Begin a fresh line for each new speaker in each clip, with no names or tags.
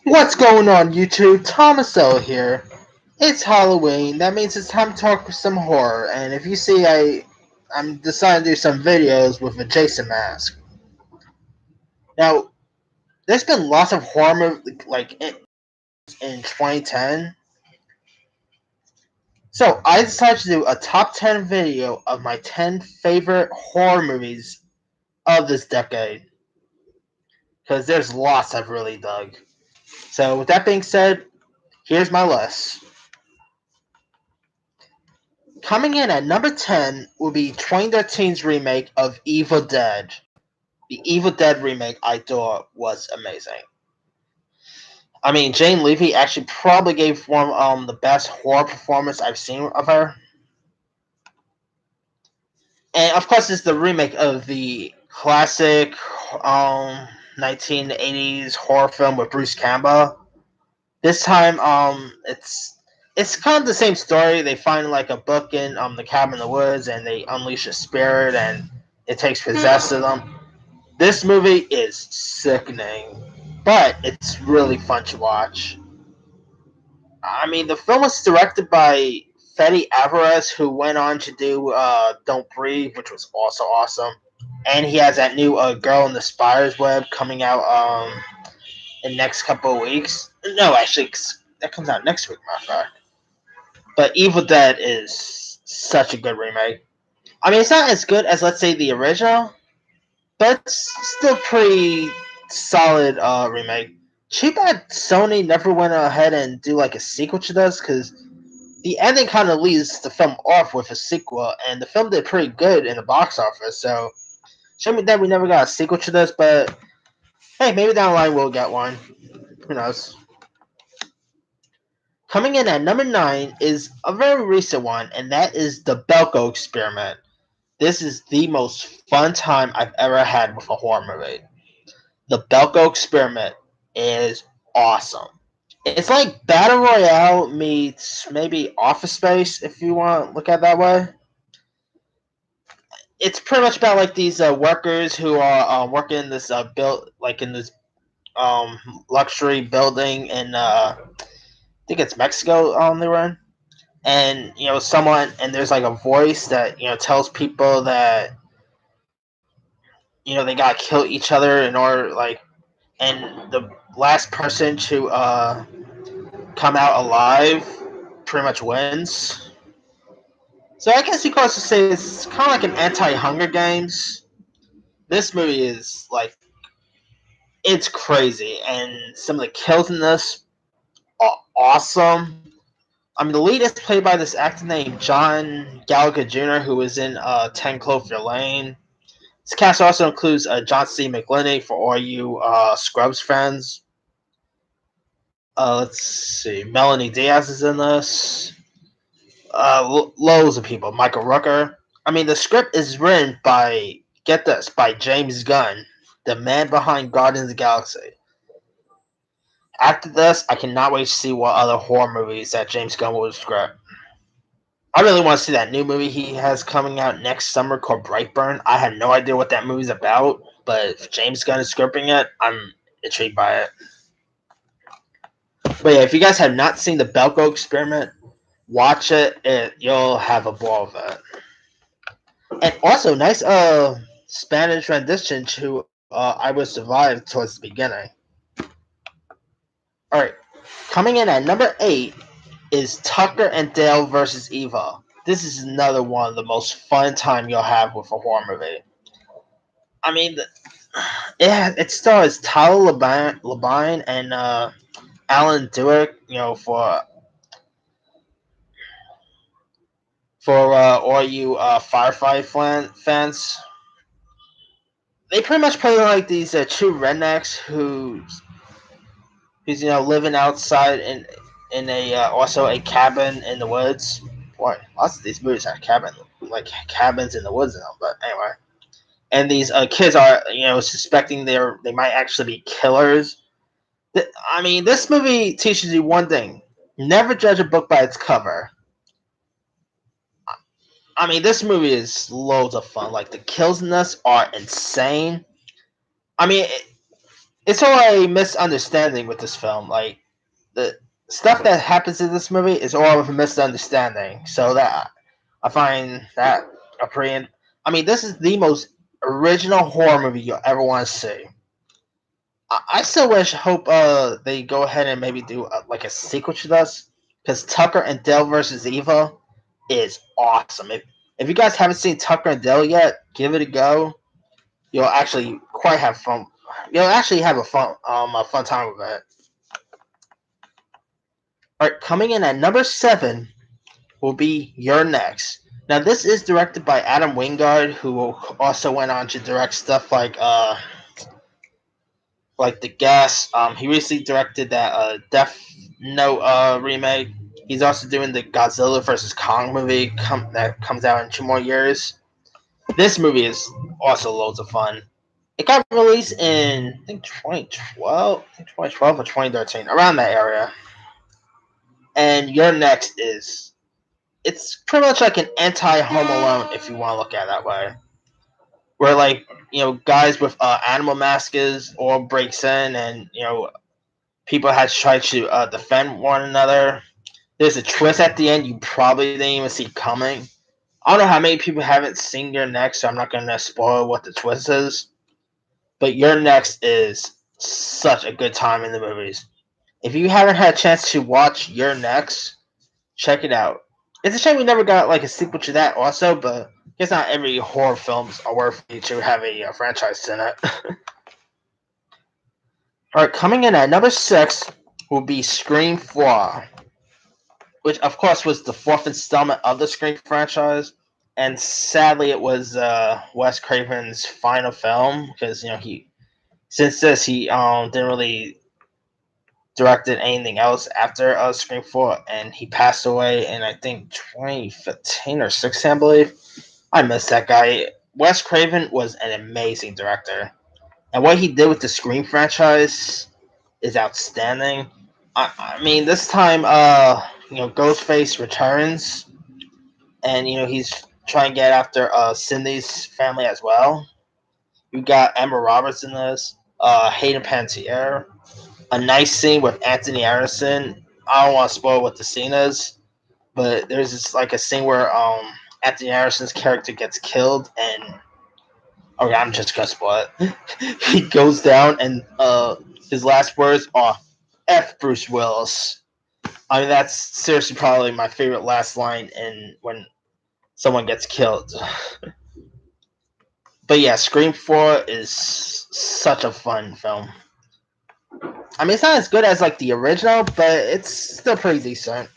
What's going on, YouTube? Thomaso here. It's Halloween. That means it's time to talk some horror. And if you see, I'm deciding to do some videos with a Jason mask. Now, there's been lots of horror movies like in 2010. So I decided to do a top 10 video of my 10 favorite horror movies of this decade. Because there's lots I've really dug. So with that being said, here's my list. Coming in at number 10 will be 2013's remake of Evil Dead. The Evil Dead remake I thought was amazing. I mean, Jane Levy actually probably gave one the best horror performance I've seen of her. And of course, it's the remake of the classic 1980s horror film with Bruce Campbell. This time, it's kind of the same story. They find like a book in the cabin in the woods, and they unleash a spirit, and it takes possession of them. This movie is sickening, but it's really fun to watch. I mean, the film was directed by Fede Alvarez, who went on to do Don't Breathe, which was also awesome. And he has that new Girl in the Spider's Web coming out in the next couple of weeks. No, actually, that comes out next week, matter of fact. But Evil Dead is such a good remake. I mean, it's not as good as, let's say, the original, but it's still pretty solid remake. Too bad Sony never went ahead and do like a sequel to this, because the ending kind of leaves the film off with a sequel, and the film did pretty good in the box office. So, shame that we never got a sequel to this, but hey, maybe down the line we'll get one. Who knows? Coming in at number 9 is a very recent one, and that is the Belko Experiment. This is the most fun time I've ever had with a horror movie. The Belko Experiment is awesome. It's like Battle Royale meets maybe Office Space, if you want to look at it that way. It's pretty much about like these workers who are working in this build, like in this um, luxury building in I think it's Mexico. They were in, and someone, and there's like a voice that tells people that they gotta kill each other in order, like, and the last person to come out alive pretty much wins. So I guess you could also say it's kind of like an anti-Hunger Games. This movie is like, it's crazy, and some of the kills in this are awesome. I mean, the lead is played by this actor named John Gallagher Jr., who was in 10 Cloverfield Lane. This cast also includes John C. McGliney for all you Scrubs fans. Let's see. Melanie Diaz is in this. Loads of people. Michael Rooker. I mean, the script is written by, get this, by James Gunn, the man behind Guardians of the Galaxy. After this, I cannot wait to see what other horror movies that James Gunn will script. I really want to see that new movie he has coming out next summer called Brightburn. I have no idea what that movie's about, but if James Gunn is scripting it, I'm intrigued by it. But yeah, if you guys have not seen the Belko Experiment, watch it. You'll have a ball with it. And also, nice Spanish rendition to "I Will Survive" towards the beginning. All right, coming in at number 8 is Tucker and Dale versus Eva. This is another one of the most fun time you'll have with a horror movie. I mean, it stars Tyler Labine and Alan Tudyk, for all you Firefly fans. They pretty much play like these two rednecks who's living outside in a also a cabin in the woods. Boy, lots of these movies have cabins in the woods in them. But anyway, and these kids are suspecting they might actually be killers. I mean, this movie teaches you one thing: never judge a book by its cover. I mean, this movie is loads of fun. Like, the kills in this are insane. I mean, it's all a misunderstanding with this film. Like the stuff that happens in this movie is all of a misunderstanding. So that I find that a pretty. I mean, this is the most original horror movie you'll ever want to see. I still hope they go ahead and maybe do like a sequel to this, because Tucker and Dale versus Eva is awesome. If you guys haven't seen Tucker and Dale yet, give it a go. You'll actually quite have fun. You'll actually have a fun time with it. All right, coming in at number 7 will be You're Next. Now this is directed by Adam Wingard, who also went on to direct stuff like The Guest. He recently directed that Death Note remake. He's also doing the Godzilla vs Kong movie that comes out in 2 more years. This movie is also loads of fun. It got released in I think 2012 or 2013, around that area. And Your Next is it's pretty much like an anti Home Alone if you want to look at it that way. Where like guys with animal masks all breaks in, and people had to try to defend one another. There's a twist at the end you probably didn't even see coming. I don't know how many people haven't seen Your Next, so I'm not gonna spoil what the twist is. But Your Next is such a good time in the movies. If you haven't had a chance to watch Your Next, check it out. It's a shame we never got like a sequel to that also, but I guess not every horror films are worthy to have a franchise in it. Alright, coming in at number 6 will be Scream 4, which of course was the 4th installment of the Scream franchise, and sadly it was Wes Craven's final film, because he since this he didn't really directed anything else after Scream 4, and he passed away in I think 2015 or 16, I believe. I miss that guy. Wes Craven was an amazing director, and what he did with the Scream franchise is outstanding. I mean, this time, Ghostface returns, and he's trying to get after Cindy's family as well. You got Emma Roberts in this, Hayden Panettiere, a nice scene with Anthony Anderson. I don't want to spoil what the scene is, but there's this like a scene where Anthony Anderson's character gets killed, and okay, I'm just gonna spoil it. He goes down, and his last words are "F Bruce Willis." I mean, that's seriously probably my favorite last line in when someone gets killed. But yeah, Scream 4 is such a fun film. I mean, it's not as good as like the original, but it's still pretty decent.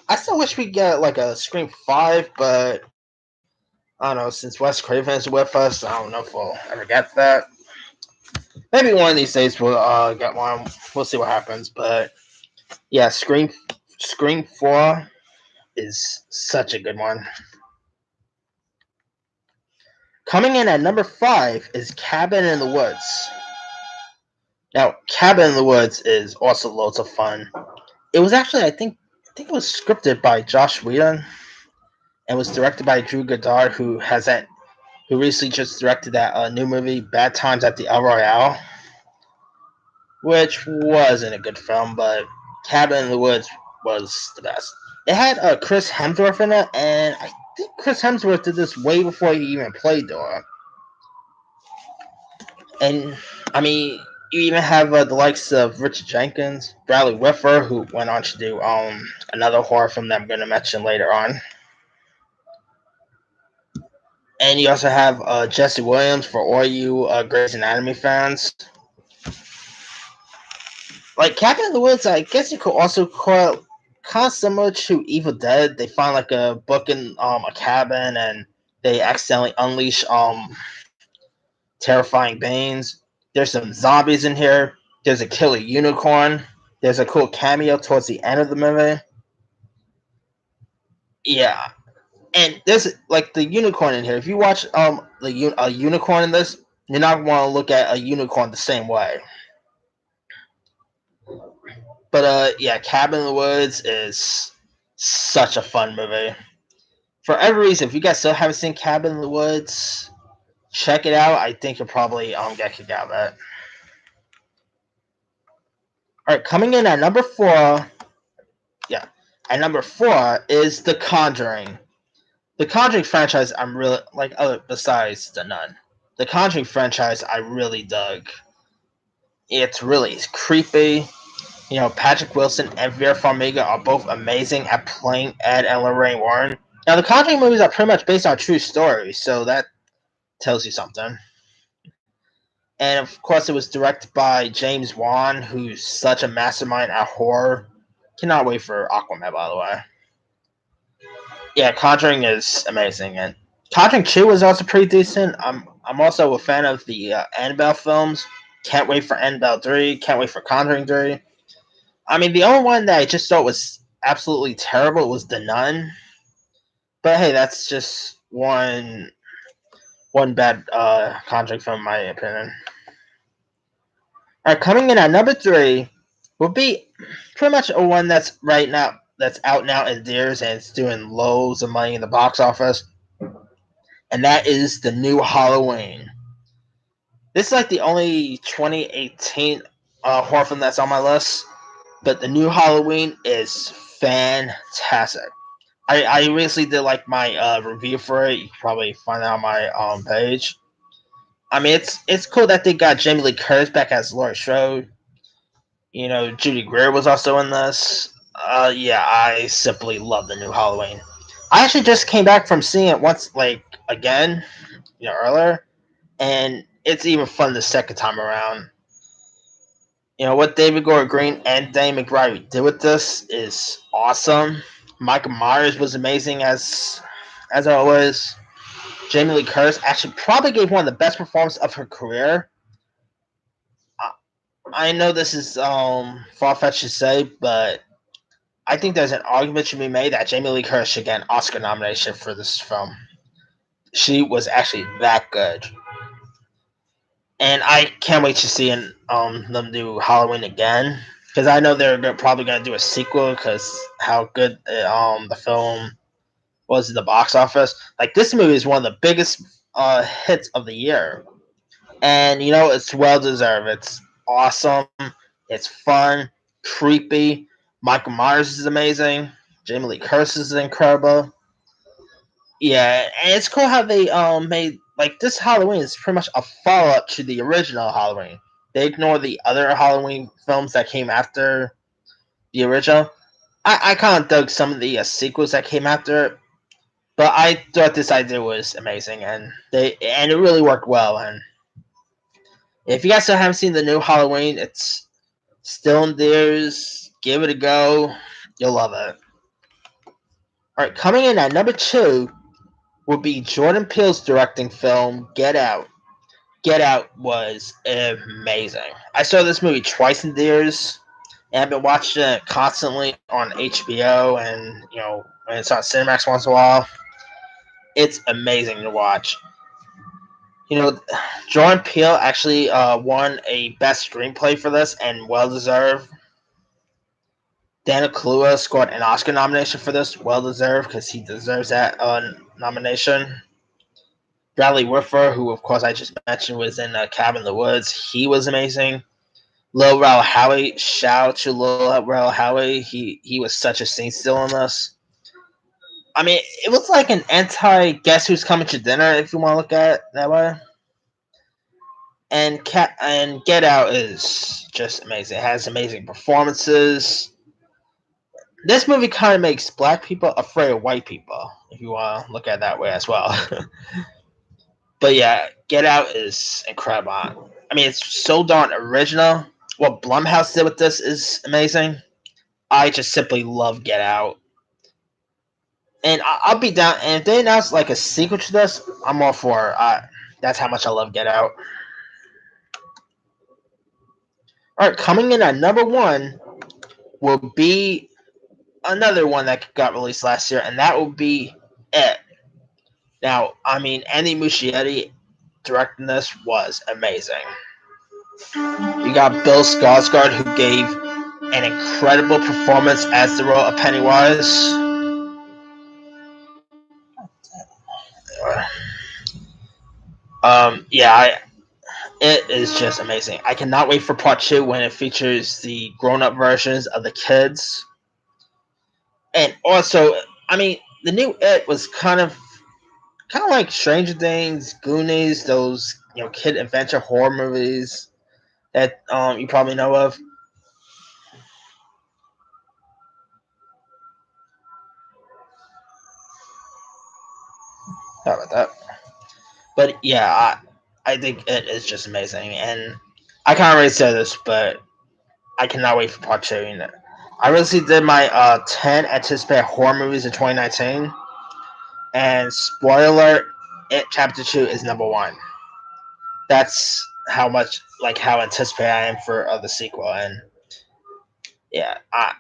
I still wish we get like a Scream 5, but I don't know. Since Wes Craven is with us, I don't know if we'll ever get that. Maybe one of these days we'll get one. We'll see what happens. But yeah, Scream 4 is such a good one. Coming in at number 5 is Cabin in the Woods. Now, Cabin in the Woods is also loads of fun. It was actually, I think it was scripted by Josh Whedon and was directed by Drew Goddard, who recently just directed that new movie Bad Times at the El Royale, which wasn't a good film, but Cabin in the Woods was the best. It had Chris Hemsworth in it, and I think Chris Hemsworth did this way before he even played Dora. And I mean, you even have the likes of Richard Jenkins, Bradley Whitford, who went on to do another horror film that I'm going to mention later on. And you also have Jesse Williams for all you Grey's Anatomy fans. Like Cabin in the Woods, I guess you could also call it kind of similar to Evil Dead. They find like a book in a cabin, and they accidentally unleash terrifying beings. There's some zombies in here. There's a killer unicorn. There's a cool cameo towards the end of the movie. Yeah, and there's like the unicorn in here. If you watch a unicorn in this, you're not want to look at a unicorn the same way. But yeah, Cabin in the Woods is such a fun movie. For every reason, if you guys still haven't seen Cabin in the Woods, Check it out. I think you'll probably get kicked out of it. All right, coming in at number 4. Yeah, at number 4 is The Conjuring. The Conjuring franchise, I'm really like. Besides The Nun, the Conjuring franchise, I really dug. It's really creepy. Patrick Wilson and Vera Farmiga are both amazing at playing Ed and Lorraine Warren. Now, the Conjuring movies are pretty much based on true stories, so that tells you something. And of course, it was directed by James Wan, who's such a mastermind at horror. Cannot wait for Aquaman, by the way. Yeah, Conjuring is amazing, and Conjuring 2 was also pretty decent. I'm also a fan of the Annabelle films. Can't wait for Annabelle 3. Can't wait for Conjuring 3. I mean, the only one that I just thought was absolutely terrible was The Nun. But hey, that's just one bad Conjuring film, in my opinion. All right, coming in at number 3 will be pretty much a one that's out now in theaters and it's doing loads of money in the box office, and that is the new Halloween. This is like the only 2018 horror film that's on my list, but the new Halloween is fantastic. I recently did like my review for it. You can probably find it on my page. I mean, it's cool that they got Jamie Lee Curtis back as Laurie Strode. Judy Greer was also in this. Yeah, I simply love the new Halloween. I actually just came back from seeing it once, like again, earlier, and it's even fun the second time around. What David Gordon Green and Danny McBride did with this is awesome. Michael Myers was amazing as always. Jamie Lee Curtis actually probably gave one of the best performances of her career. I know this is far fetched to say, but I think there's an argument to be made that Jamie Lee Curtis should get an Oscar nomination for this film. She was actually that good, and I can't wait to see them do Halloween again because I know they're probably gonna do a sequel because how good the film was at the box office. Like this movie is one of the biggest hits of the year, and it's well deserved. It's awesome. It's fun, creepy. Michael Myers is amazing. Jamie Lee Curtis is incredible. Yeah, and it's cool how they made like this Halloween is pretty much a follow up to the original Halloween. They ignore the other Halloween films that came after the original. I kind of dug some of the sequels that came after it, but I thought this idea was amazing, and it really worked well. And if you guys still haven't seen the new Halloween, it's still in theaters. Give it a go. You'll love it. All right, coming in at number 2 will be Jordan Peele's directing film Get Out. Get Out was amazing. I saw this movie twice in theaters, and I've been watching it constantly on HBO and when it's on Cinemax once in a while. It's amazing to watch. Jordan Peele actually won a Best Screenplay for this, and well deserved. Daniel Kaluuya scored an Oscar nomination for this, well deserved because he deserves that nomination. Bradley Whitford, who of course I just mentioned was in Cabin in the Woods, he was amazing. Lil Rel Howery, shout out to Lil Rel Howery. He was such a scene stealer in this. I mean, it was like an anti Guess Who's Coming to Dinner, if you want to look at it that way. And Get Out is just amazing. It has amazing performances. This movie kind of makes black people afraid of white people, if you want to look at it that way as well. But yeah, Get Out is incredible. I mean, it's so darn original. What Blumhouse did with this is amazing. I just simply love Get Out. And I'll be down. And if they announce like a sequel to this, I'm all for it. That's how much I love Get Out. All right, coming in at number 1 will be another one that got released last year, and that will be It. Now, I mean, Andy Muschietti directing this was amazing. You got Bill Skarsgård, who gave an incredible performance as the role of Pennywise. Yeah, it is just amazing. I cannot wait for part two when it features the grown-up versions of the kids, and also, I mean, the new It was kind of like Stranger Things, Goonies, those kid adventure horror movies that you probably know of. How about that? But yeah, I think it is just amazing, and I can't really say this, but I cannot wait for part two. I recently did my 10 anticipated horror movies in 2019, and spoiler, It Chapter 2 is number one. That's how anticipated I am for the sequel, and yeah, I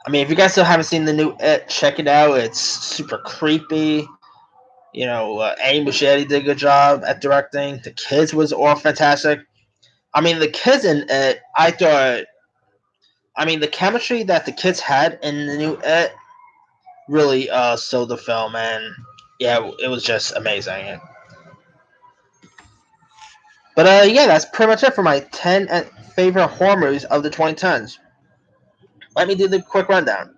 mean, if you guys still haven't seen the new It, check it out. It's super creepy. Annie Muschietti did a good job at directing. The kids was all fantastic. I mean, the kids in it, I thought. I mean, the chemistry that the kids had in the new It really sold the film, and yeah, it was just amazing. But yeah, that's pretty much it for my 10 favorite horror movies of the 2010s. Let me do the quick rundown.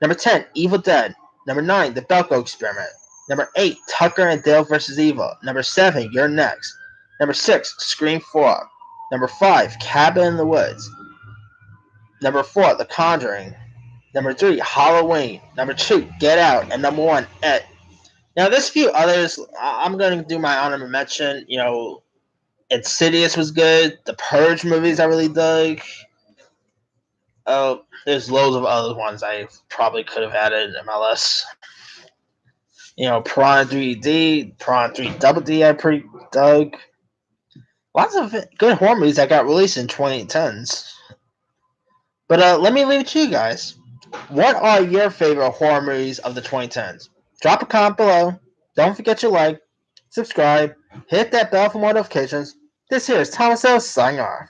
Number 10, Evil Dead. Number 9, The Belko Experiment. Number 8, Tucker and Dale vs. Evil. Number 7, You're Next. Number 6, Scream 4. Number 5, Cabin in the Woods. Number 4, The Conjuring. Number 3, Halloween. Number 2, Get Out. And number 1, It. Now, there's a few others. I'm going to do my honorable mention. Insidious was good. The Purge movies I really dug. Oh, there's loads of other ones I probably could have added in my list. Piranha 3D, Piranha 3 Double D, I pretty dug. Lots of good horror movies that got released in 2010s. But let me leave it to you guys. What are your favorite horror movies of the 2010s? Drop a comment below. Don't forget to like, subscribe, hit that bell for more notifications. This here is Thomas L. signing off.